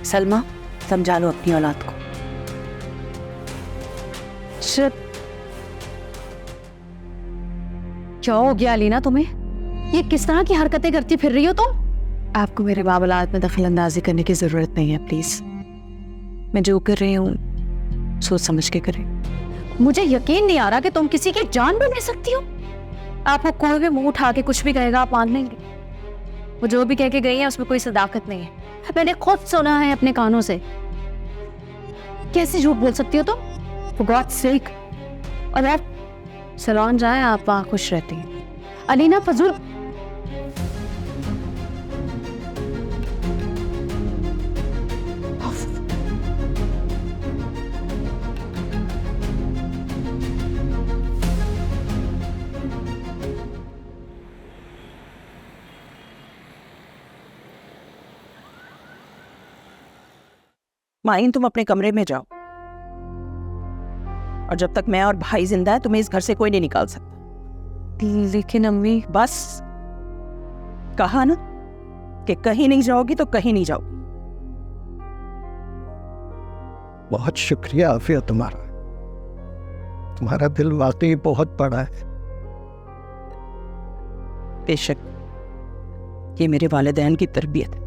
सलमा, समझा लो अपनी औलाद को। क्या हो गया अलीना तुम्हें? ये किस तरह की हरकतें करती फिर रही हो तुम? आपको मेरे मामलात में दखल अंदाजी करने की जरूरत नहीं है, प्लीज। मैं जो कर रही हूँ सोच समझ के करें। मुझे यकीन नहीं आ रहा कि तुम किसी की जान भी ले सकती हो। आपको कोई भी मुंह उठा के कुछ भी कहेगा आप मान लेंगे? वो जो भी कह के गई है उसमें कोई सदाकत नहीं है। मैंने खुद सुना है अपने कानों से। कैसे झूठ बोल सकती हो तुम? For God's sake। और आप सलोन जाए, आप वहां खुश रहती हैं। अलीना फजूल। माइन, तुम अपने कमरे में जाओ, और जब तक मैं और भाई जिंदा है तुम्हें इस घर से कोई नहीं निकाल सकता। लेकिन अम्मी। बस कहा ना कि कहीं नहीं जाओगी तो कहीं नहीं जाओगी। बहुत शुक्रिया आफिया तुम्हारा। तुम्हारा दिल वाकई बहुत बड़ा है। बेशक ये मेरे वालिदैन की तरबियत है,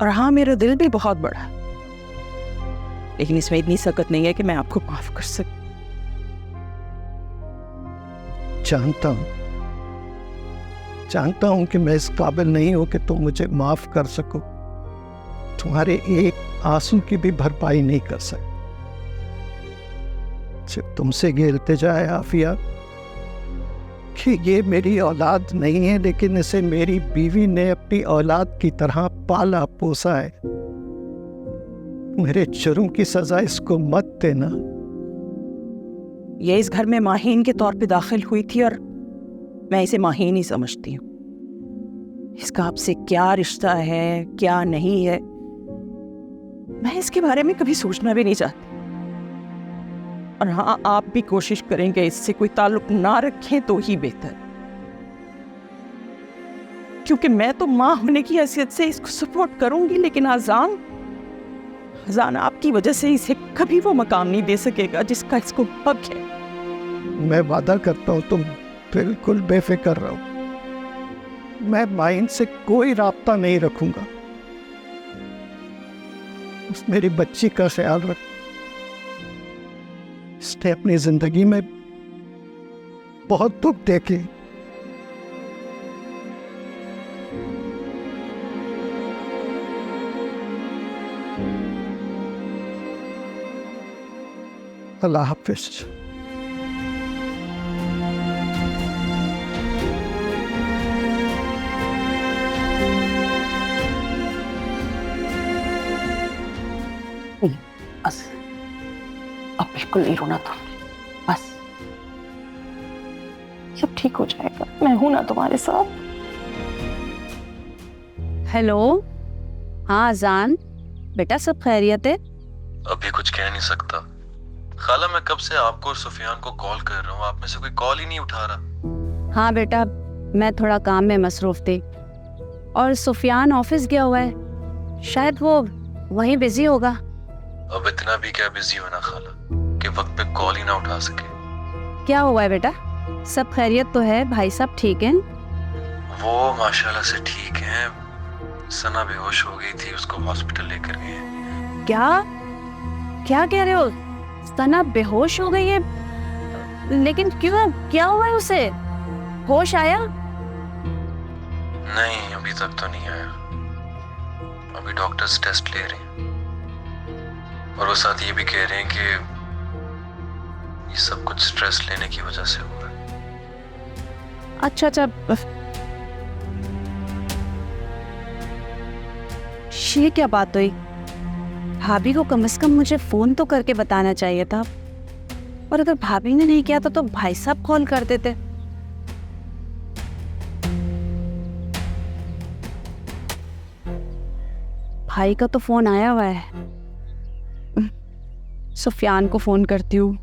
और हाँ, मेरा दिल भी बहुत बड़ा है, लेकिन इसमें इतनी सकत नहीं है कि मैं आपको माफ कर सकूं। जानता हूं कि मैं इस काबिल नहीं हूं कि तुम मुझे माफ कर सको। तुम्हारे एक आंसू की भी भरपाई नहीं कर सकती। सिर्फ तुमसे ये इल्तिजा है आफिया कि ये मेरी औलाद नहीं है, लेकिन इसे मेरी बीवी ने अपनी औलाद की तरह पाला पोसा है। मेरे जुर्म की सजा इसको मत देना। ये इस घर में माहीन के तौर पे दाखिल हुई थी, और मैं इसे माहीन ही समझती हूँ। इसका आपसे क्या रिश्ता है, क्या नहीं है, मैं इसके बारे में कभी सोचना भी नहीं चाहती। और हाँ, आप भी कोशिश करेंगे इससे कोई ताल्लुक ना रखें तो ही बेहतर, क्योंकि मैं तो माँ होने की हैसियत से इसको सपोर्ट करूंगी, लेकिन अजान आपकी वजह से इसे कभी वो मकाम नहीं दे सकेगा जिसका इसको हक है। मैं वादा करता हूं तुम बिल्कुल बेफिक्र रहो। मैं माइन से कोई राब्ता नहीं रखूंगा। उस मेरी बच्ची का ख्याल रख। इसने अपनी जिंदगी में बहुत दुख देखे। अल्लाह हाफिज। बस अब बिल्कुल नहीं रोना तुम, बस सब ठीक हो जाएगा। मैं हूं ना तुम्हारे साथ। हेलो, हाँ अजान बेटा, सब खैरियत है? अभी कुछ कह नहीं सकता खाला। मैं कब से आपको और सुफियान को कॉल कर रहा हूँ, आप में से कोई कॉल ही नहीं उठा रहा। हाँ बेटा, मैं थोड़ा काम में मसरूफ थी, और सुफियान ऑफिस गया हुआ है, शायद वो वहीं बिजी होगा। अब इतना भी क्या बिजी होना खाला कि वक्त पे कॉल ही ना उठा सके। क्या हुआ है बेटा? सब खैरियत तो है? भाई साहब ठीक हैं? वो माशाल्लाह से ठीक हैं। सना बेहोश हो गई थी, उसको हॉस्पिटल लेकर गए हैं। क्या कह रहे हो? सना बेहोश हो गई है? लेकिन क्यों, क्या हुआ है उसे? होश आया? नहीं, अभी तक तो नहीं आया। अभी डॉक्टर्स टेस्ट ले रहे हैं, और वो साथ ये भी कह रहे हैं कि ये सब कुछ स्ट्रेस लेने की वजह से हुआ है। अच्छा, ये क्या बात हुई? भाभी को कम से कम मुझे फोन तो करके बताना चाहिए था, और अगर भाभी ने नहीं किया तो भाई साहब कॉल कर देते। भाई का तो फोन आया हुआ है, सुफियान को फोन करती हूँ।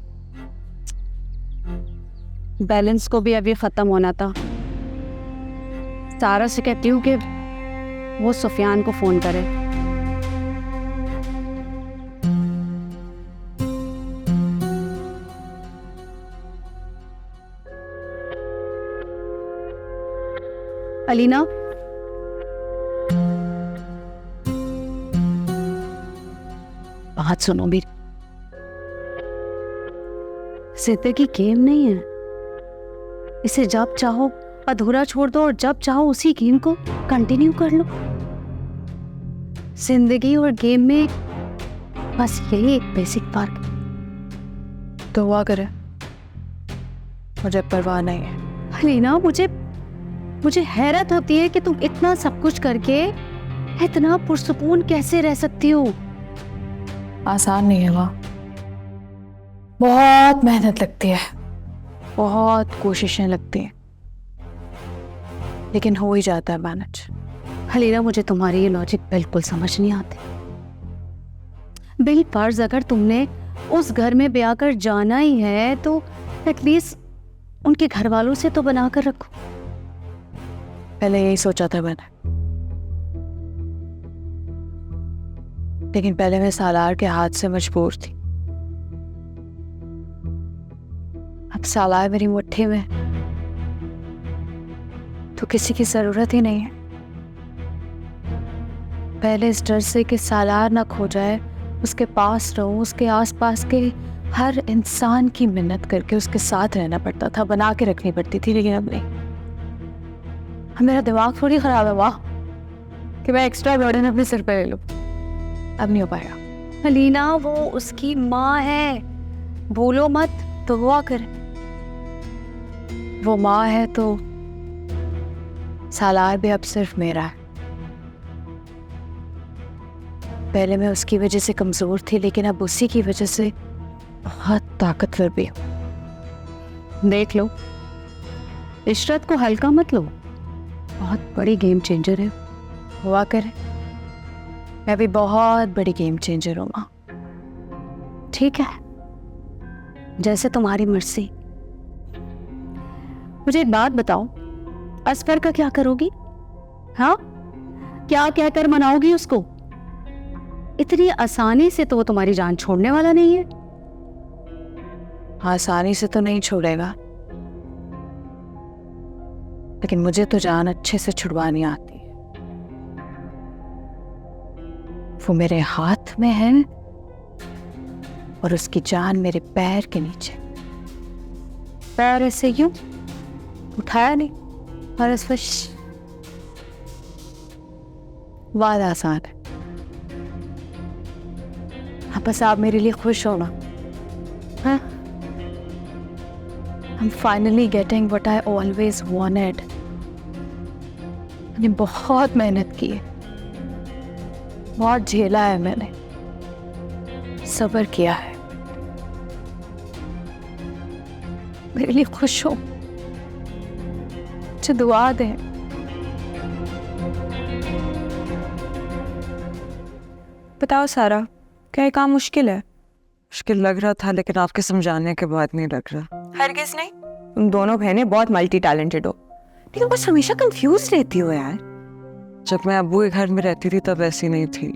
बैलेंस को भी अभी खत्म होना था। सारा से कहती हूँ कि वो सुफियान को फोन करे। अलीना, बात सुनो मेरी। जिंदगी गेम नहीं है, इसे जब चाहो अधूरा छोड़ दो और जब चाहो उसी गेम को कंटिन्यू कर लो। जिंदगी और गेम में बस यही एक बेसिक फर्क है। तो हुआ करे, मुझे परवाह नहीं है। अलीना, मुझे हैरत होती है कि तुम इतना सब कुछ करके इतना पुरसुकून कैसे रह सकती हो। आसान नहीं है वहाँ, बहुत मेहनत लगती है, बहुत कोशिशें लगती हैं, लेकिन हो ही जाता है मैनेज। अलीना, मुझे तुम्हारी ये लॉजिक बिल्कुल समझ नहीं आती। बिल फर्ज अगर तुमने उस घर में ब्याह कर जाना ही है तो एटलीस्ट उनके घर वालों से तो बना कर रखो। पहले यही सोचा था मैंने, लेकिन पहले मैं सालार के हाथ से मजबूर थी। अब सालार मेरी मुट्ठी में तो किसी की जरूरत ही नहीं है। पहले इस डर से कि सालार ना खो जाए, उसके पास रहूं, उसके आसपास के हर इंसान की मिन्नत करके उसके साथ रहना पड़ता था, बना के रखनी पड़ती थी। लेकिन अब नहीं, अब मेरा दिमाग थोड़ी खराब है वाह कि मैं एक्स्ट्रा बर्डन अपने सिर पे ले लूं। अब नहीं हो पाएगा। अलीना, वो उसकी माँ है, बोलो मत तो हुआ करे। वो माँ है तो सालार भी अब सिर्फ मेरा है। पहले मैं उसकी वजह से कमजोर थी, लेकिन अब उसी की वजह से बहुत ताकतवर भी हूँ। देख लो, इशरत को हल्का मत लो, बहुत बड़ी गेम चेंजर है। हुआ करे, मैं भी बहुत बड़ी गेम चेंजर हूँ माँ। ठीक है, जैसे तुम्हारी मर्जी। मुझे एक बात बताओ, असफर का क्या करोगी? हाँ, क्या कहकर मनाओगी उसको? इतनी आसानी से तो वो तुम्हारी जान छोड़ने वाला नहीं है। आसानी से तो नहीं छोड़ेगा, लेकिन मुझे तो जान अच्छे से छुड़वानी आती है। वो मेरे हाथ में है और उसकी जान मेरे पैर के नीचे। पैर ऐसे यूं उठाया नहीं और इस पर वाद आसान है। हाँ, बस आप मेरे लिए खुश हो ना। हाँ, I'm finally getting what I always wanted. मैंने बहुत मेहनत की है, बहुत झेला है मैंने, सब्र किया है। मेरे लिए खुश हो, मुझे दुआ दें। बताओ सारा, क्या ये काम मुश्किल है? मुश्किल लग रहा था, लेकिन आपके समझाने के बाद नहीं लग रहा। हरगिज़ नहीं, तुम दोनों बहनें बहुत मल्टी टैलेंटेड हो, लेकिन बस हमेशा कंफ्यूज रहती हो यार। जब मैं अब्बू के घर में रहती थी तब ऐसी नहीं थी,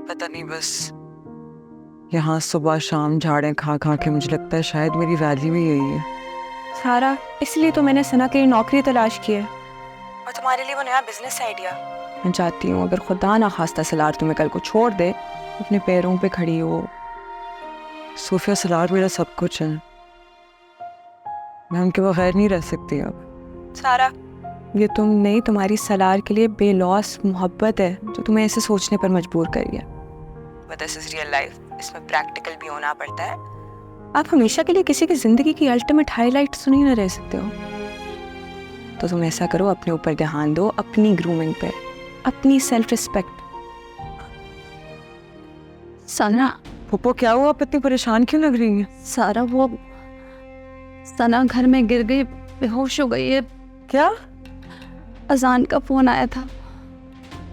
पता नहीं, बस यहाँ सुबह शाम झाड़ें खा खा के मुझे लगता है शायद मेरी वैल्यू ही यही है। सारा, इसलिए तो मैंने सना के लिए नौकरी तलाश की है और तुम्हारे लिए वो नया बिजनेस आइडिया। मैं चाहती हूँ अगर खुदा ना खास्ता सलार तुम्हें कल को छोड़ दे, अपने पैरों पे खड़ी हो। सूफिया सलार मेरा सब कुछ है, मैं उनके बगैर नहीं रह सकती अब। सारा, ये तुम नहीं, तुम्हारी सलार के लिए बेलौस मोहब्बत है जो तुम्हें ऐसे सोचने पर मजबूर कर गया। But this is real life, इसमें प्रैक्टिकल भी होना पड़ता है। आप हमेशा के लिए किसी की जिंदगी की अल्टीमेट हाईलाइट सुनी ना रह सकते हो। तो तुम ऐसा करो, अपने ऊपर ध्यान दो, अपनी ग्रूमिंग पे, अपनी सेल्फ रिस्पेक्ट। सना, पुप्पो क्या हुआ? आप इतनी परेशान क्यों लग रही हैं? सारा, वो सना घर में गिर गई, बेहोश हो गई है। क्या? अजान का फोन आया था,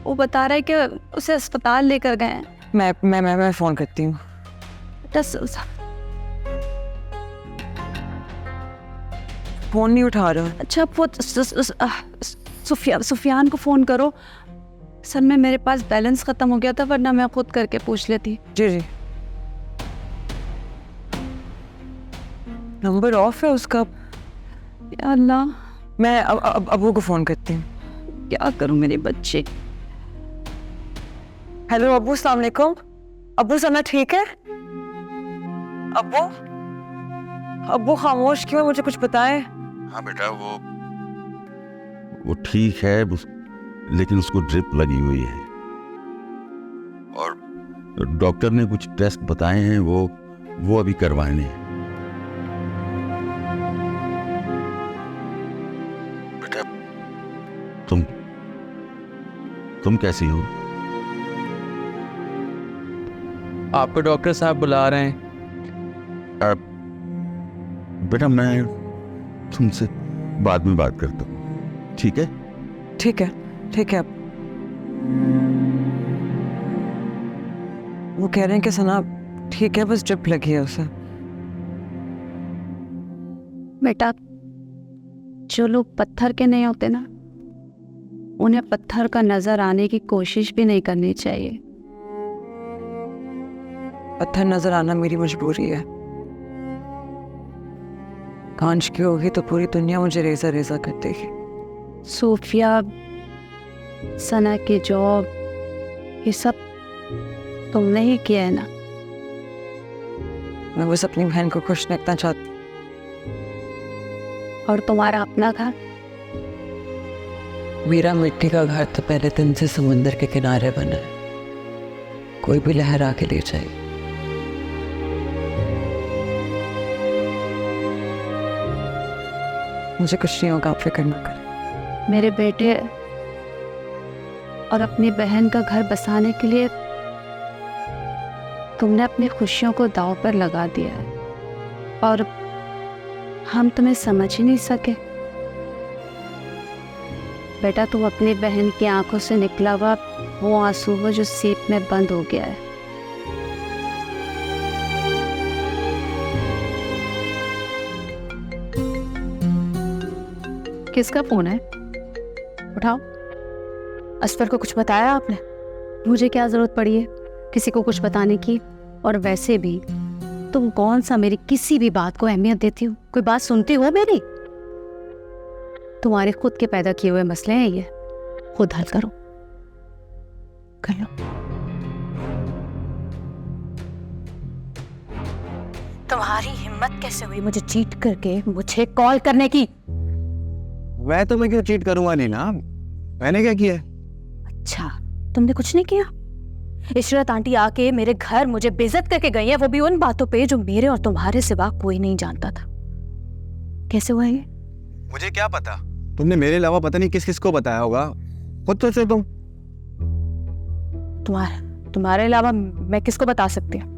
वो बता रहा है कि उसे अस्पताल लेकर गए हैं। मैं फोन करती हूँ। फोन नहीं उठा रहा। अच्छा, वो सुफियान को फोन करो। सर में मेरे पास बैलेंस खत्म हो गया था, वरना मैं खुद करके पूछ लेती। जी जी, नंबर ऑफ है उसका। या अल्लाह, मैं अबू को फ़ोन करती हूँ। क्या करूं मेरे बच्चे। हेलो अबू, अस्सलाम वालेकुम। अबू सना ठीक है? अबू अबू खामोश क्यों है, मुझे कुछ बताएं। हाँ बेटा, वो ठीक है, लेकिन उसको ड्रिप लगी हुई है और डॉक्टर ने कुछ टेस्ट बताए हैं, वो अभी करवाने हैं। बेटा तुम कैसी हो? आपको डॉक्टर साहब बुला रहे हैं। बेटा मैं तुमसे बाद में बात करता हूँ, ठीक है? ठीक है अब वो कह रहे हैं कि सना ठीक है, बस ड्रिप लगी है उसे। बेटा, जो लोग पत्थर के नहीं होते ना, उन्हें पत्थर का नजर आने की कोशिश भी नहीं करनी चाहिए। पत्थर नजर आना मेरी मजबूरी है। कांच की होगी तो पूरी दुनिया मुझे रेजा रेजा कर देगी। सूफिया, सना की जॉब, ये सब तुमने ही किया है ना। मैं बस अपनी बहन को खुश रखना चाहती। और तुम्हारा अपना घर? मेरा मिट्टी का घर तो पहले दिन से समुंदर के किनारे बना है, कोई भी लहर आके ले जाए। मुझे कुछ नहीं होगा, आप फिक्र ना करें। मेरे बेटे और अपनी बहन का घर बसाने के लिए तुमने अपनी खुशियों को दांव पर लगा दिया है और हम तुम्हें समझ ही नहीं सके। बेटा, तुम अपनी बहन की आंखों से निकला हुआ वो आंसू हो जो सीप में बंद हो गया है। किसका फोन है? उठाओ। असफर को कुछ बताया आपने? मुझे क्या जरूरत पड़ी है किसी को कुछ बताने की? और वैसे भी तुम कौन सा मेरी किसी भी बात को अहमियत देती हो? कोई बात सुनती हो मेरी? तुम्हारे खुद के पैदा किए हुए मसले हैं, ये खुद हल करो। कर लो। तुम्हारी हिम्मत कैसे हुई मुझे चीट करके मुझे कॉल करने की? मैं तुम्हें क्यों चीट करूंगा नीना, मैंने क्या किया? अच्छा, तुमने कुछ नहीं किया? इशरत आंटी आके मेरे घर मुझे बेइज्जत करके गई है, वो भी उन बातों पे जो मेरे और तुम्हारे सिवा कोई नहीं जानता था। कैसे हुआ ये? मुझे क्या पता, तुमने मेरे अलावा पता नहीं किस किस को बताया होगा, खुद सोचो तुम। तुम्हारे अलावा मैं किसको बता सकती हूँ?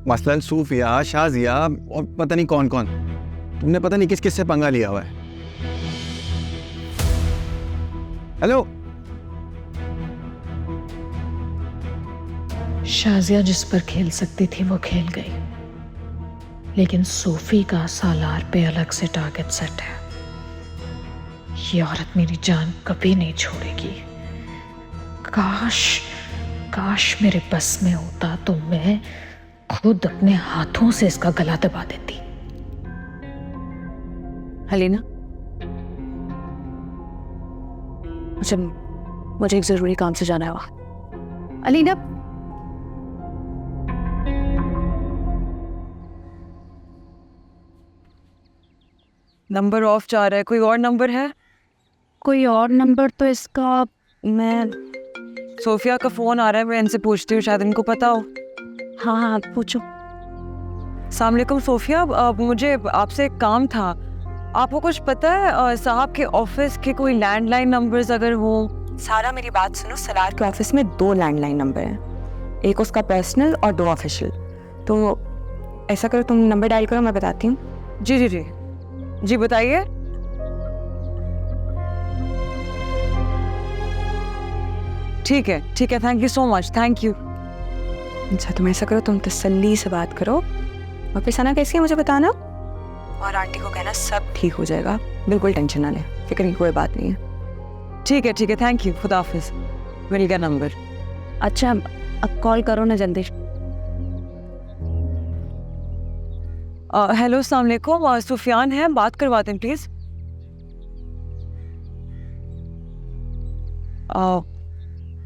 मसलन सूफिया, शाजिया और पता नहीं कौन कौन। तुमने पता नहीं किस किस से पंगा लिया हुआ है। हेलो, शाजिया जिस पर खेल सकती थी वो खेल गई, लेकिन सूफी का सालार पे अलग से टारगेट सेट है। ये औरत मेरी जान कभी नहीं छोड़ेगी। काश मेरे बस में होता तो मैं खुद अपने हाथों से इसका गला दबा देती। हलीना, मुझे एक जरूरी काम से जाना है वहां। अलीना, नंबर ऑफ जा रहा है, कोई और नंबर है? कोई और नंबर तो इसका। मैं सोफिया का फोन आ रहा है, मैं इनसे पूछती हूँ, शायद इनको पता हो। हाँ, पूछो। अस्सलाम वालेकुम सोफिया, मुझे आपसे एक काम था। आपको कुछ पता है साहब के ऑफिस के कोई लैंडलाइन नंबर्स अगर हो? सारा मेरी बात सुनो, सलार के ऑफिस में 2 लैंडलाइन नंबर हैं, एक उसका पर्सनल और 2 ऑफिशियल। तो ऐसा करो, तुम नंबर डायल करो, मैं बताती हूँ। जी बताइए। ठीक है, thank you so much, thank you. अच्छा, तुम ऐसा करो, तुम तसल्ली से बात करो और फिर सना कैसी है मुझे बताना, और आंटी को कहना सब ठीक हो जाएगा, बिल्कुल टेंशन ना ले, फिक्र की कोई बात नहीं है। ठीक है, थैंक यू, खुदा हाफिज। मिल गया नंबर। अच्छा, अब कॉल करो ना जल्दी। हेलो अस्सलाम वालेकुम, सुफियान है, बात करवा दें प्लीज़।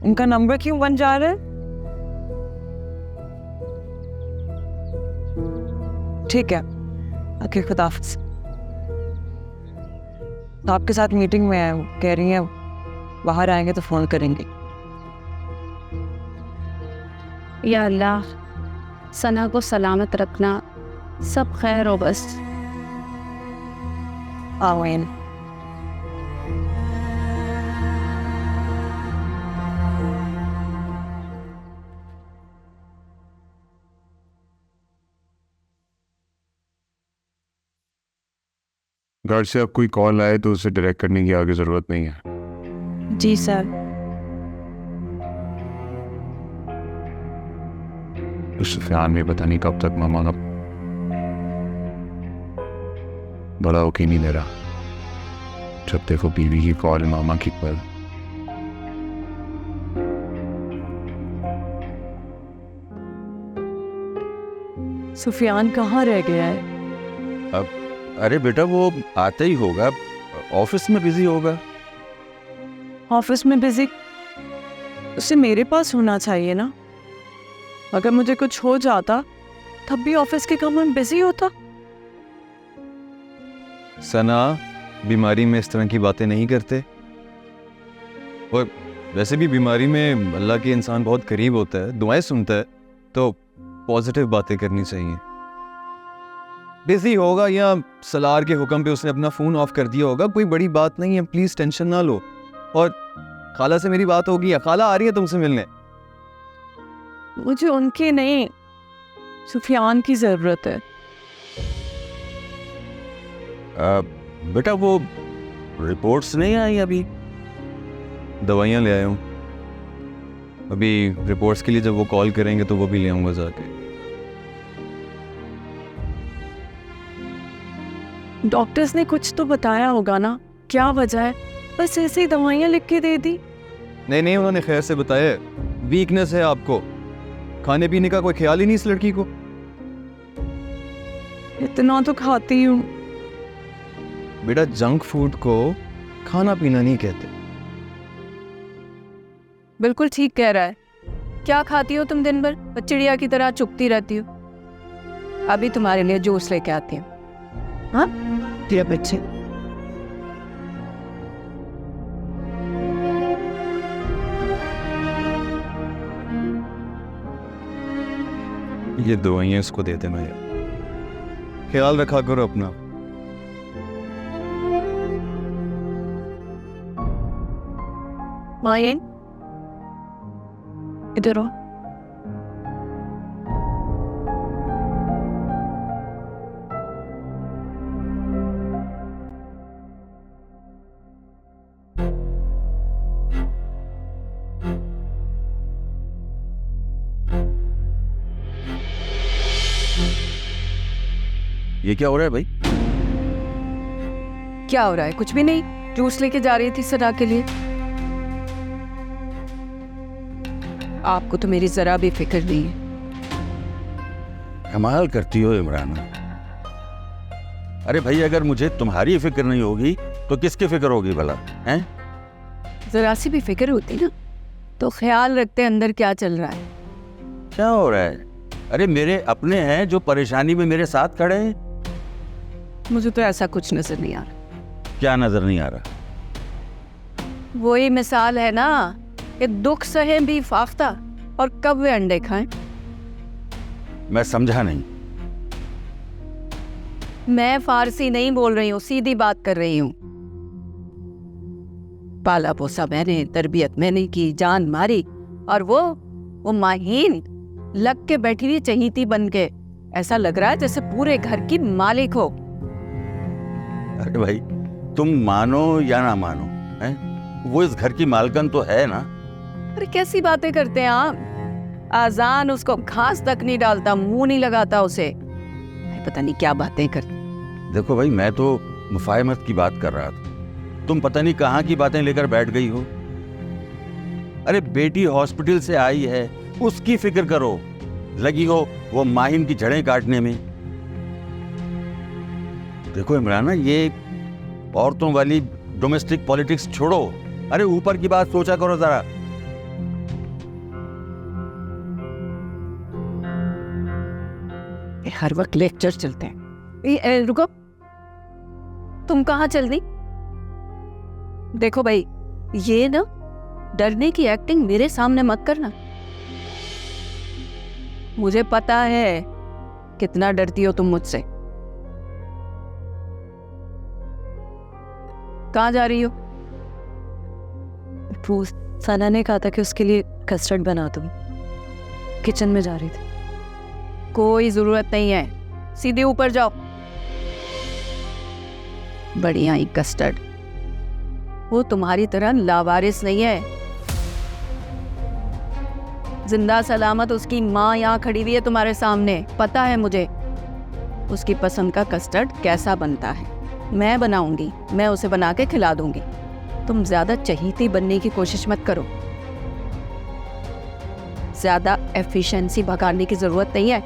उनका नंबर क्यों बन जा रहा है? ठीक है, ओके, खुदा हाफिज़। तो आपके साथ मीटिंग में है, कह रही हैं बाहर आएंगे तो फ़ोन करेंगे। या अल्लाह, सना को सलामत रखना, सब खैर हो बस। आमीन। घर से अब कोई कॉल आए तो उसे डायरेक्ट करने की आगे ज़रूरत नहीं है। जी सर। तो सुफियान भी पता नहीं कब तक मामा का बड़ा होके नहीं ले रहा। जब देखो बीवी की कॉल, मामा की कॉल। सुफियान कहाँ रह गया है? अब अरे बेटा वो आता ही होगा, ऑफिस में बिजी होगा। ऑफिस में बिजी? उसे मेरे पास होना चाहिए ना। अगर मुझे कुछ हो जाता तब भी ऑफिस के काम में बिजी होता। सना, बीमारी में इस तरह की बातें नहीं करते। और वैसे भी बीमारी में अल्लाह के इंसान बहुत करीब होता है, दुआएं सुनता है, तो पॉजिटिव बातें करनी चाहिए। बिजी होगा या सलार के हुक्म पे उसने अपना फ़ोन ऑफ कर दिया होगा, कोई बड़ी बात नहीं है, प्लीज़ टेंशन ना लो। और खाला से मेरी बात होगी, खाला आ रही है तुमसे मिलने। मुझे उनकी नहीं, सुफियान की ज़रूरत है। बेटा वो रिपोर्ट्स नहीं आई अभी? दवाइयाँ ले आया हूँ, अभी रिपोर्ट्स के लिए जब वो कॉल करेंगे तो वो भी ले आऊँगा जाके। डॉक्टर्स ने कुछ तो बताया होगा ना, क्या वजह है? बस ऐसे ही दवाइयाँ लिख के दे दी? नहीं, उन्होंने खैर से बताया, वीकनेस है आपको, खाने पीने का कोई ख्याल ही नहीं इस लड़की को। इतना तो खाती हूँ। बेटा जंक फूड को खाना पीना नहीं कहते। बिल्कुल ठीक कह रहा है। क्या खाती हो तुम दिन भर? चिड़िया की तरह चुगती रहती हो। अभी तुम्हारे लिए जूस लेके आती हूँ। हाँ दिया बच्चे। ये दवाइयाँ इसको दे देना यार, ख्याल रखा करो अपना। मायन, इधर आओ। ये क्या हो रहा है भाई? क्या हो रहा है? कुछ भी नहीं, जूस लेके जा रही थी सना के लिए। आपको तो मेरी जरा भी फिक्र नहीं है। कमाल करती हो इमराना। अरे भाई अगर मुझे तुम्हारी फिक्र नहीं होगी तो किसकी फिक्र होगी भला? हैं? जरा सी भी फिक्र होती ना तो ख्याल रखते अंदर क्या चल रहा है। क्या हो रहा है? अरे मेरे अपने हैं जो परेशानी में मेरे साथ खड़े हैं। मुझे तो ऐसा कुछ नजर नहीं आ रहा। क्या नजर नहीं आ रहा? वही मिसाल है ना कि दुख सहे भी फाख्ता और कब वे अंडे खाएं। मैं समझा नहीं। मैं फारसी नहीं बोल रही हूँ, सीधी बात कर रही हूँ। पाला पोसा मैंने, तरबियत मैंने की, जान मारी, और वो माहीन लग के बैठी हुई चहीती बन के। ऐसा लग रहा है जैसे पूरे घर की मालिक हो। अरे भाई तुम मानो या ना मानो, हैं? वो इस घर की मालकन तो है ना। अरे कैसी बातें करते हैं आप? आजान उसको घास तक नहीं डालता, मुंह नहीं लगाता उसे। पता नहीं क्या बातें करते। देखो भाई मैं तो मुफाहमत की बात कर रहा था, तुम पता नहीं कहाँ की बातें लेकर बैठ गई हो। अरे बेटी हॉस्पिटल से आई है, उसकी फिक्र करो। लगी हो वो माहिम की जड़ें काटने में। देखो इमराना, ये औरतों वाली डोमेस्टिक पॉलिटिक्स छोड़ो, अरे ऊपर की बात सोचा करो जरा। हर वक्त लेक्चर चलते हैं। रुको, तुम कहाँ चल दी? देखो भाई, ये ना डरने की एक्टिंग मेरे सामने मत करना। मुझे पता है कितना डरती हो तुम मुझसे। कहाँ जा रही हो? सना ने कहा था कि उसके लिए कस्टर्ड बना दूं। किचन में जा रही थी। कोई जरूरत नहीं है, सीधे ऊपर जाओ। बढ़िया ही कस्टर्ड। वो तुम्हारी तरह लावारिस नहीं है। जिंदा सलामत उसकी माँ यहाँ खड़ी हुई है तुम्हारे सामने, पता है मुझे उसकी पसंद का कस्टर्ड कैसा बनता है। मैं बनाऊंगी, मैं उसे बना के खिला दूंगी। तुम ज्यादा चहीती बनने की कोशिश मत करो। ज्यादा एफिशिएंसी भगाने की जरूरत नहीं है।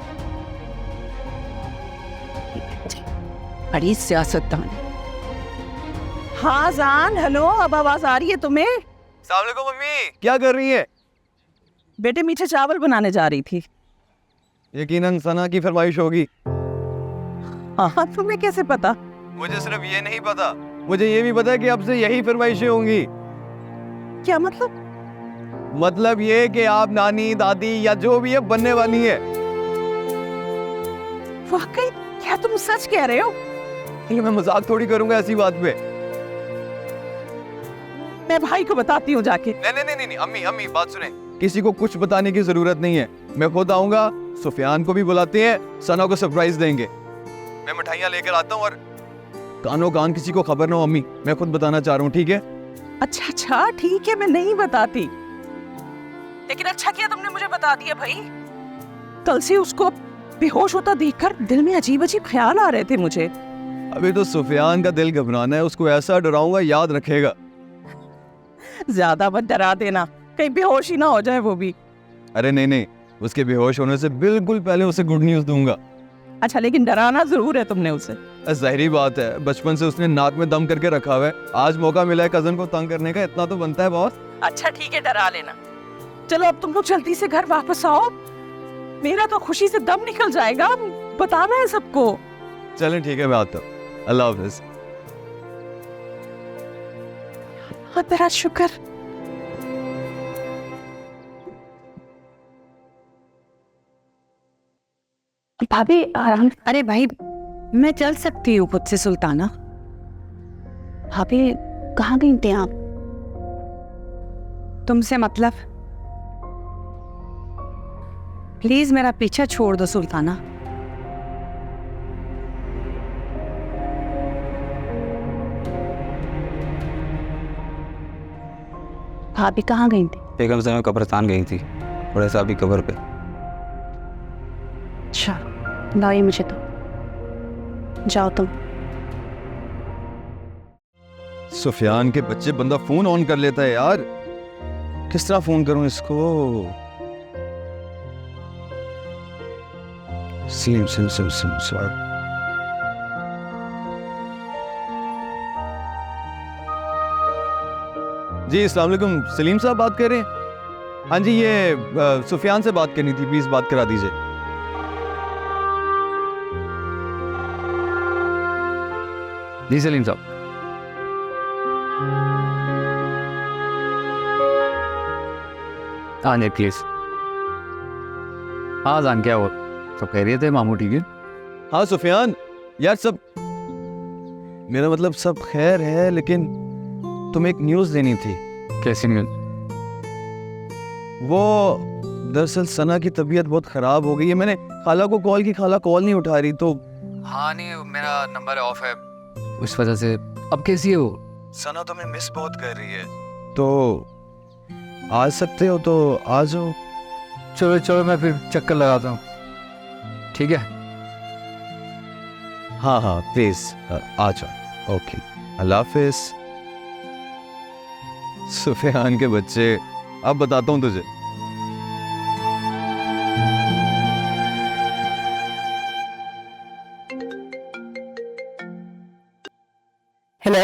बड़ी सियासतदान। हाँ जान, हेलो, अब आवाज आ रही है तुम्हें? अस्सलाम वालेकुम मम्मी, क्या कर रही है? बेटे मीठे चावल बनाने जा रही थी। यकीनन सना की फरमाइश होगी। हाँ, तुम्हें कैसे पता? मुझे सिर्फ ये नहीं पता, मुझे ये भी पता है कि अब से यही फरमाइशें होंगी। क्या मतलब? मतलब ये कि आप नानी दादी या जो भी है बनने वाली है। वाकई क्या तुम सच कह रहे हो? ये मैं मजाक थोड़ी करूंगा ऐसी बात पे। मैं भाई को बताती हूँ जाके। नहीं, अम्मी अम्मी बात सुने, किसी को कुछ बताने की जरूरत नहीं है। मैं खुद आऊंगा, सुफियान को भी बुलाते हैं, सना को सरप्राइज देंगे। मैं मिठाइयाँ लेकर आता हूँ और कानो कान किसी को खबर ना हो अम्मी, मैं खुद बताना चाह रहा हूँ, ठीक है? अच्छा ठीक है, मैं नहीं बताती, लेकिन अच्छा किया तुमने मुझे बता दिया भाई। कल से उसको बेहोश होता देखकर दिल में अजीब अजीब ख्याल आ रहे थे मुझे। अभी तो सुफियान का दिल घबराना है, उसको ऐसा डराऊंगा याद रखेगा। ज्यादा मत डरा देना, कहीं बेहोश ही ना हो जाए वो भी। अरे नहीं, उसके बेहोश होने से बिल्कुल पहले उसे गुड न्यूज दूंगा। अच्छा, लेकिन डराना जरूर है तुमने उसे। जाहिरी बात है, बचपन से उसने नाक में दम करके रखा हुआ है। आज मौका मिला है कजन को तंग करने का, इतना तो बनता है बॉस। अच्छा ठीक है, डरा लेना। चलो अब तुम लोग जल्दी से घर वापस आओ, मेरा तो खुशी से दम निकल जाएगा। बताना है सबको। चलें ठीक है, मैं आता हूँ। अल्लाह हाफिज। तेरा शुक्र। भाभी आराम। अरे भाई, मैं चल सकती हूँ खुद से सुल्ताना। भाभी कहाँ गई थी आप? तुमसे मतलब? प्लीज मेरा पीछा छोड़ दो सुल्ताना। भाभी कहाँ गई थी? बेगम से मैं कब्रिस्तान गई थी, बड़े साहब की कब्र पे। अच्छा, लाइए मुझे तो। जाओ तुम। सुफियान के बच्चे, बंदा फोन ऑन कर लेता है यार। किस तरह फोन करूं इसको? SIM sorry. जी अस्सलाम वालेकुम, सलीम साहब बात कर रहे हैं? हाँ जी, ये सुफियान से बात करनी थी, प्लीज बात करा दीजिए। जी सलीम साहब। हाँ जी प्लीज। हाँ जान, क्या हो सब कह रहे थे? मामू ठीक है? हाँ सुफियान यार, सब मेरा मतलब सब खैर है, लेकिन तुम्हें एक न्यूज़ देनी थी। कैसी न्यूज़? वो दरअसल सना की तबीयत बहुत ख़राब हो गई है। मैंने खाला को कॉल की, खाला कॉल नहीं उठा रही। तो हाँ नहीं, मेरा नंबर ऑफ है, उस वजह से। अब कैसी है वो? सना तुम्हें मिस बहुत कर रही है, तो आ सकते हो तो आ जाओ। चलो मैं फिर चक्कर लगाता हूँ, ठीक है? हाँ प्लीज आ जाओ। ओके, अल्लाह हाफिज। सुफियान के बच्चे, अब बताता हूँ तुझे। हेलो,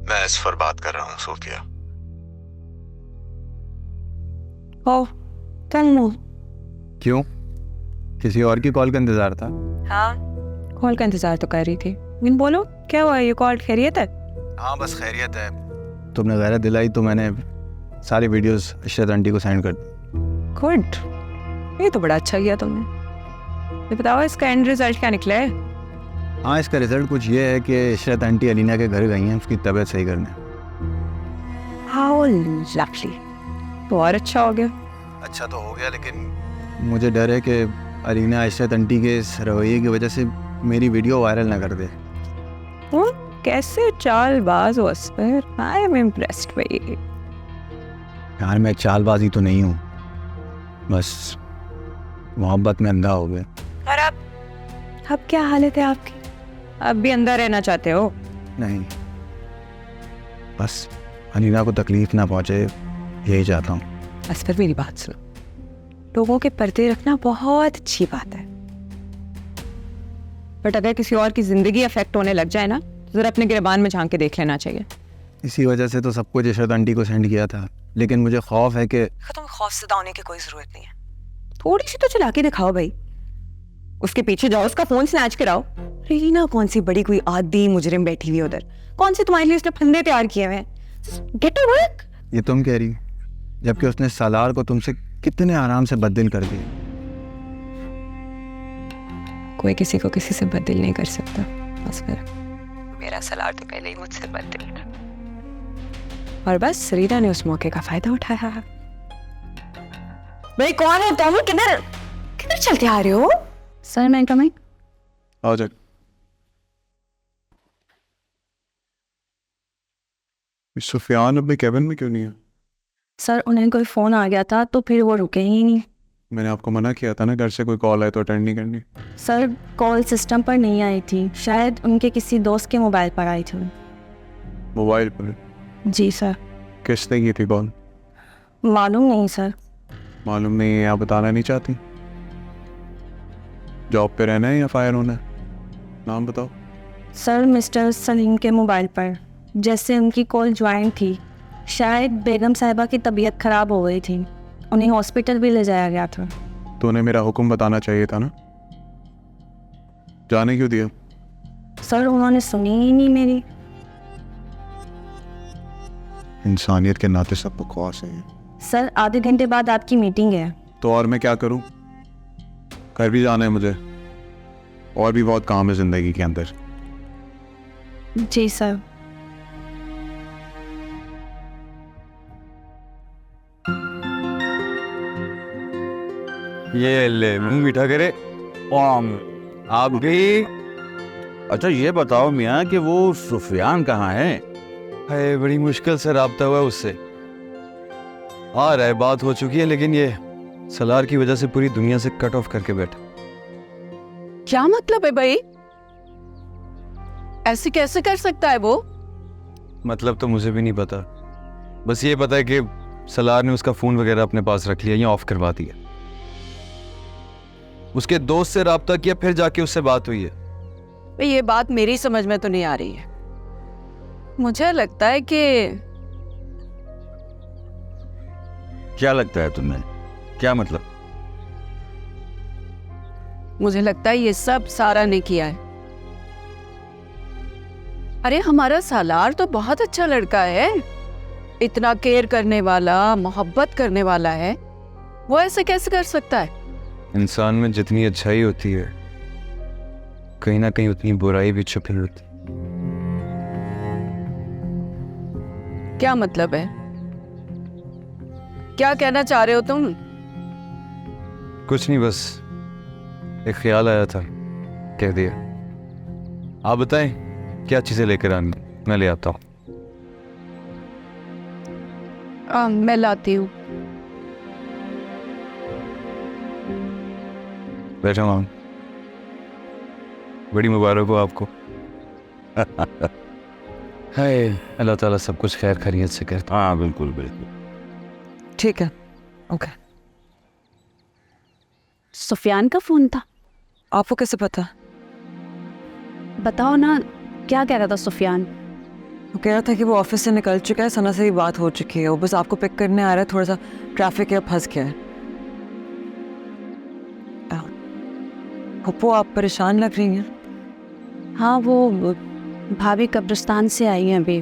मैं असफर बात कर रहा हूँ सोफिया। ओ तन्मू। क्यों? किसी और की कॉल का इंतजार था? हाँ, कॉल का इंतजार तो कर रही थी। लेकिन बोलो क्या हुआ, ये कॉल खैरियत है? हाँ बस खैरियत है। तुमने गैरत दिलाई तो मैंने सारी वीडियोस इशरत आंटी को सेंड कर दी। गुड, ये तो बड़ा अच्छा किया तुमने। ये बताओ इसका एंड रिजल्ट क्या निकला है? हाँ, इसका रिजल्ट कुछ ये है कि इशरत आंटी अलीना के घर गई हैं उसकी तबीयत सही करने। हाउ लवली, तो और अच्छा हो गया। अच्छा तो हो गया, लेकिन मुझे डर है कि अलीना इशरत आंटी के इस रवैये की वजह से मेरी वीडियो वायरल ना कर दे। कैसे चालबाज हो असफर, आई एम इम्प्रेस्ड भाई। यार मैं चालबाजी तो नहीं हूँ, बस मोहब्बत में अंधा हो गया। और अब क्या हालत है आपकी? अब भी अंदर रहना चाहते हो? नहीं, बस अलीना को तकलीफ ना पहुँचे यही चाहता हूँ। असफर मेरी बात सुनो, लोगों के पर्दे रखना बहुत अच्छी बात है, बट अगर किसी और की जिंदगी अफेक्ट होने लग जाए ना तो जरा अपने गिरबान में झांक के देख लेना चाहिए। इसी वजह से तो सब कुछ इशरत आंटी को सेंड किया था, लेकिन मुझे खौफ है कि तुम्हें खौफजदा होने की कोई जरूरत नहीं है। थोड़ी सी तो चला के दिखाओ भाई, उसके पीछे जाओ, उसका फोन स्नैच कराओ। रीना कौन सी बड़ी कोई आदि मुजरिम बैठी हुई उधर, कौन से तुम्हारे लिए उसने फंदे तैयार किए हुए हैं? Get to work. ये तुम कह रही, जबकि उसने सालार को तुमसे कितने आराम से बददिल कर दिया। कोई किसी को किसी से बददिल नहीं कर सकता, बस मेरा सालार तो पहले ही मुझसे बददिल था, और बस रीना ने उस मौके का फायदा उठाया। भाई कौन है तुम? किधर किधर चलते आ रहे हो? सर मैं कमिंग। आओ जा। सुफियान अपने केबिन में क्यों नहीं है? सर उन्हें कोई फ़ोन आ गया था तो फिर वो रुके ही नहीं। मैंने आपको मना किया था ना, घर से कोई कॉल आए तो अटेंड नहीं करनी। सर कॉल सिस्टम पर नहीं आई थी, शायद उनके किसी दोस्त के मोबाइल पर आई थी। मोबाइल पर? जी सर। किसने की थी कॉल? मालूम नहीं सर। मालूम नहीं है? आप बताना नहीं चाहती? जॉब पे रहना है या फायर होना है? नाम बताओ। सर मिस्टर सलीम के मोबाइल पर, जैसे उनकी कॉल ज्वाइन थी, शायद बेगम साहिबा की तबीयत खराब हो गई थी, उन्हें हॉस्पिटल भी ले जाया गया था। तो उन्हें मेरा हुक्म बताना चाहिए था ना, जाने क्यों दिया? सर उन्होंने सुनी ही नहीं मेरी। इंसानियत के नाते सब बकवास है। सर आधे घंटे बाद आपकी मीटिंग है। तो और मैं क्या करूं? घर भी जाना है मुझे, और भी बहुत काम है जिंदगी के अंदर। जी सर। ये ले मुंह मीठा करे। आप भी? अच्छा ये बताओ मियाँ कि वो सुफियान कहाँ है? है, बड़ी मुश्किल से राब्ता हुआ उससे। आ रहा है, बात हो चुकी है, लेकिन ये सलार की वजह से पूरी दुनिया से कट ऑफ करके बैठा। क्या मतलब है भाई? ऐसे कैसे कर सकता है वो? मतलब तो मुझे भी नहीं पता, बस ये पता है कि सलार ने उसका फोन वगैरह अपने पास रख लिया या ऑफ करवा दिया। उसके दोस्त से राब्ता किया, फिर जाके उससे बात हुई है। भाई ये बात मेरी समझ में तो नहीं आ रही है। मुझे लगता है कि क्या लगता है तुम्हें? क्या मतलब? मुझे लगता है ये सब सारा ने किया है। अरे हमारा सालार तो बहुत अच्छा लड़का है, इतना केयर करने वाला, मोहब्बत करने वाला है, वो ऐसे कैसे कर सकता है? इंसान में जितनी अच्छाई होती है, कहीं ना कहीं उतनी बुराई भी छुपी होती है। क्या मतलब है? क्या कहना चाह रहे हो तुम? कुछ नहीं, बस एक ख्याल आया था, कह दिया। आप बताएं क्या चीजें लेकर आनी, मैं ले आता हूँ। मैं लाती हूँ। बैठो माम, बड़ी मुबारक हो आपको। हाय, अल्लाह ताला सब कुछ खैर खैरियत से करता। हाँ बिल्कुल बिल्कुल। ठीक है, ओके। सुफियान का फोन था? आपको कैसे पता? बताओ ना, क्या कह रहा था सुफियान? वो कह रहा था कि वो ऑफिस से निकल चुका है, सना से भी बात हो चुकी है, वो बस आपको पिक करने आ रहा है, थोड़ा सा ट्रैफिक है, फंस गया है। पप्पू आप परेशान लग रही हैं। हाँ, वो भाभी कब्रिस्तान से आई हैं अभी,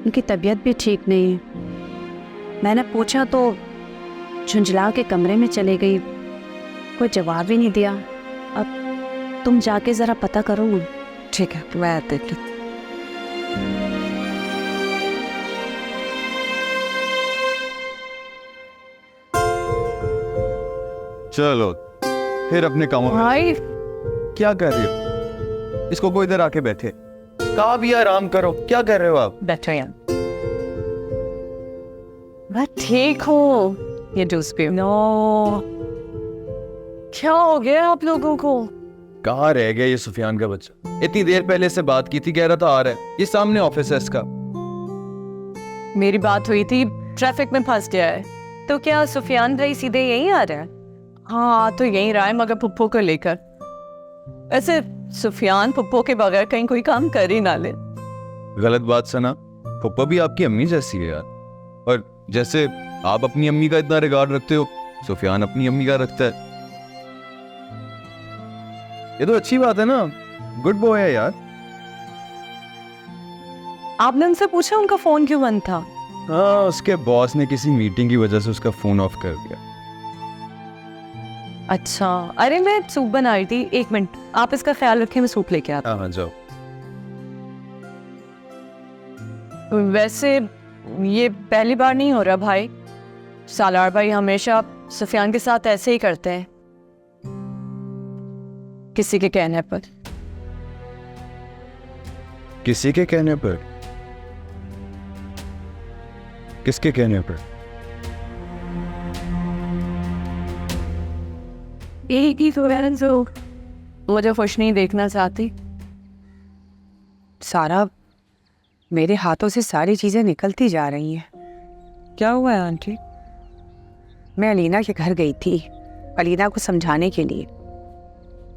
उनकी तबीयत भी ठीक नहीं है। मैंने पूछा तो झुंझला के कमरे में चले गई, कोई जवाब ही नहीं दिया। अब तुम जाके ज़रा पता करो। ठीक है, मैं देख लेती। चलो फिर अपने कामों में। भाई क्या कर रही हो? इसको कोई इधर आके बैठे। कहा भी आराम करो, क्या कर रहे हो आप? बैठो यार। मैं ठीक हूँ। ये जूस पियो। नो, क्या हो गया आप लोगों को? कहाँ रह गया ये सुफियान का बच्चा? इतनी देर पहले से बात की थी, कह रहा था आ रहा है, ये सामने ऑफिस है इसका। मेरी बात हुई थी, ट्रैफिक में फंस गया है। तो क्या सुफियान भाई सीधे यहीं आ रहा है? हाँ, तो यहीं रहा है, मगर पुप्पो को लेकर। ऐसे सुफियान पुप्पो के बगैर कहीं कोई काम कर ही ना ले। गलत बात सना, पप्पा भी आपकी अम्मी जैसी है यार। और जैसे आप अपनी अम्मी का इतना रिगार्ड रखते हो, सुफियान अपनी अम्मी का रखता है। ये तो अच्छी बात है ना, गुड बॉय है यार। आपने उनसे पूछा उनका फोन क्यों बंद था? हाँ, उसके बॉस ने किसी मीटिंग की वजह से उसका फोन ऑफ कर दिया। अच्छा, अरे मैं सूप बना रही थी, 1 मिनट आप इसका ख्याल रखें, मैं सूप लेके आता हाँ जाओ। हूँ। वैसे ये पहली बार नहीं हो रहा भाई, सालार भाई हमेशा सुफियान के साथ ऐसे ही करते हैं, किसी के कहने पर। किसी के कहने पर? किसके कहने पर? एक ही तो मुझे खुश नहीं देखना चाहती। सारा, मेरे हाथों से सारी चीज़ें निकलती जा रही हैं। क्या हुआ है आंटी? मैं अलीना के घर गई थी, अलीना को समझाने के लिए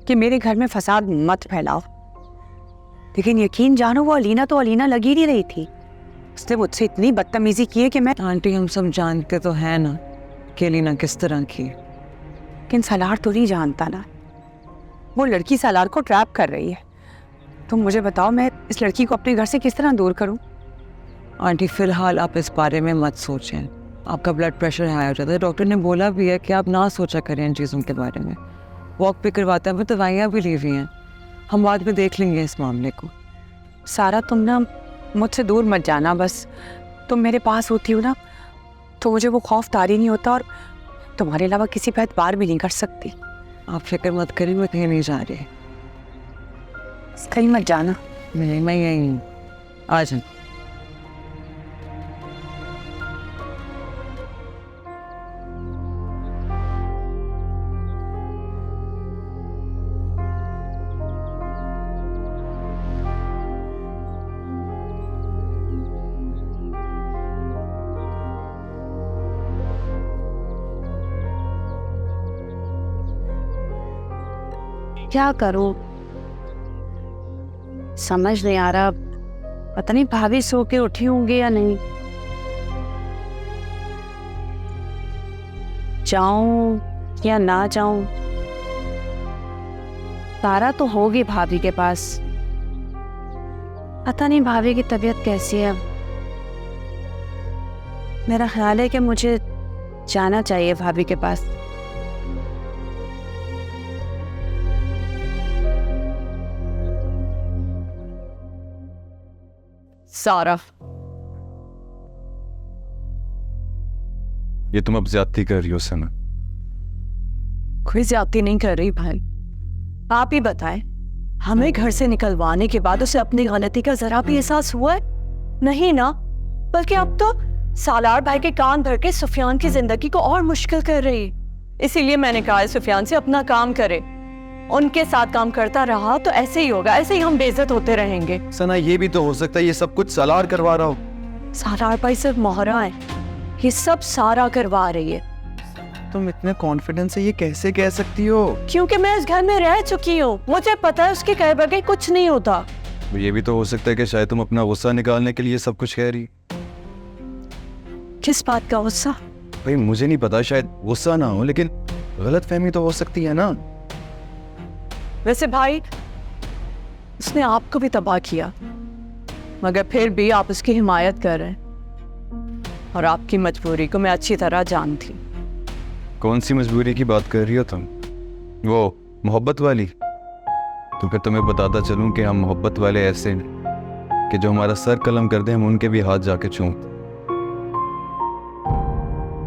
कि मेरे घर में फसाद मत फैलाओ, लेकिन यकीन जानो वो अलीना तो अलीना लगी नहीं रही थी। उसने मुझसे इतनी बदतमीजी की है कि मैं। आंटी हम सब जानते तो है ना कि अलीना किस तरह की, लेकिन सालार तो नहीं जानता ना। वो लड़की सालार को ट्रैप कर रही है। तुम मुझे बताओ, मैं इस लड़की को अपने घर से किस तरह दूर करूं? आंटी फिलहाल आप इस बारे में मत सोचें, आपका ब्लड प्रेशर हाई हो जाता है। डॉक्टर ने बोला भी है कि आप ना सोचा करें इन चीज़ों के बारे में। वॉक पे करवाते हैं, दवाइयाँ भी ली हुई हैं, हम बाद में देख लेंगे इस मामले को। सारा तुम ना मुझसे दूर मत जाना, बस तुम मेरे पास होती हो ना तो मुझे वो खौफ तारी नहीं होता, और तुम्हारे अलावा किसी पे एतबार भी नहीं कर सकती। आप फिक्र मत करिए, मैं कहीं नहीं जा रही। कहीं मत जाना। मैं यहीं हूँ, आ जाना। क्या करूं, समझ नहीं आ रहा। पता नहीं भाभी सो के उठी होंगी या नहीं। जाऊं या ना जाऊं? सारा तो होगी भाभी के पास, पता नहीं भाभी की तबीयत कैसी है। मेरा ख्याल है कि मुझे जाना चाहिए भाभी के पास। सारा, ये तुम अब ज्यादती कर रही हो सना। कोई ज्यादती नहीं कर रही भाई, आप ही बताएं, हमें घर से निकलवाने के बाद उसे अपनी गलती का जरा भी एहसास हुआ है? नहीं ना, बल्कि अब तो सालार भाई के कान भर के सुफियान की जिंदगी को और मुश्किल कर रही है। इसीलिए मैंने कहा है सुफियान से अपना काम करे, उनके साथ काम करता रहा तो ऐसे ही होगा, ऐसे ही हम बेइज्जत होते रहेंगे। सना, ये भी तो हो सकता है ये सब कुछ सालार करवा रहा हो। सालार भाई सिर्फ मोहरा है, ये सब सारा करवा रही है। तुम इतने कॉन्फिडेंस से ये कैसे कह सकती हो? क्योंकि मैं इस घर में रह चुकी हूँ, मुझे पता है उसके कहे बगैर कुछ नहीं होता। ये भी तो हो सकता है कि शायद तुम अपना गुस्सा निकालने के लिए सब कुछ कह रही। किस बात का गुस्सा? भाई मुझे नहीं पता, शायद गुस्सा ना हो लेकिन गलतफहमी तो हो सकती है ना। वैसे भाई, उसने आपको भी तबाह किया, मगर फिर भी आप उसकी हिमायत कर रहे हैं, और आपकी मजबूरी को मैं अच्छी तरह जानती। कौन सी मजबूरी की बात कर रही हो तुम? वो मोहब्बत वाली? तो फिर तुम्हें बताता चलूं कि हम मोहब्बत वाले ऐसे हैं कि जो हमारा सर कलम कर दें हम उनके भी हाथ जाके चूमते।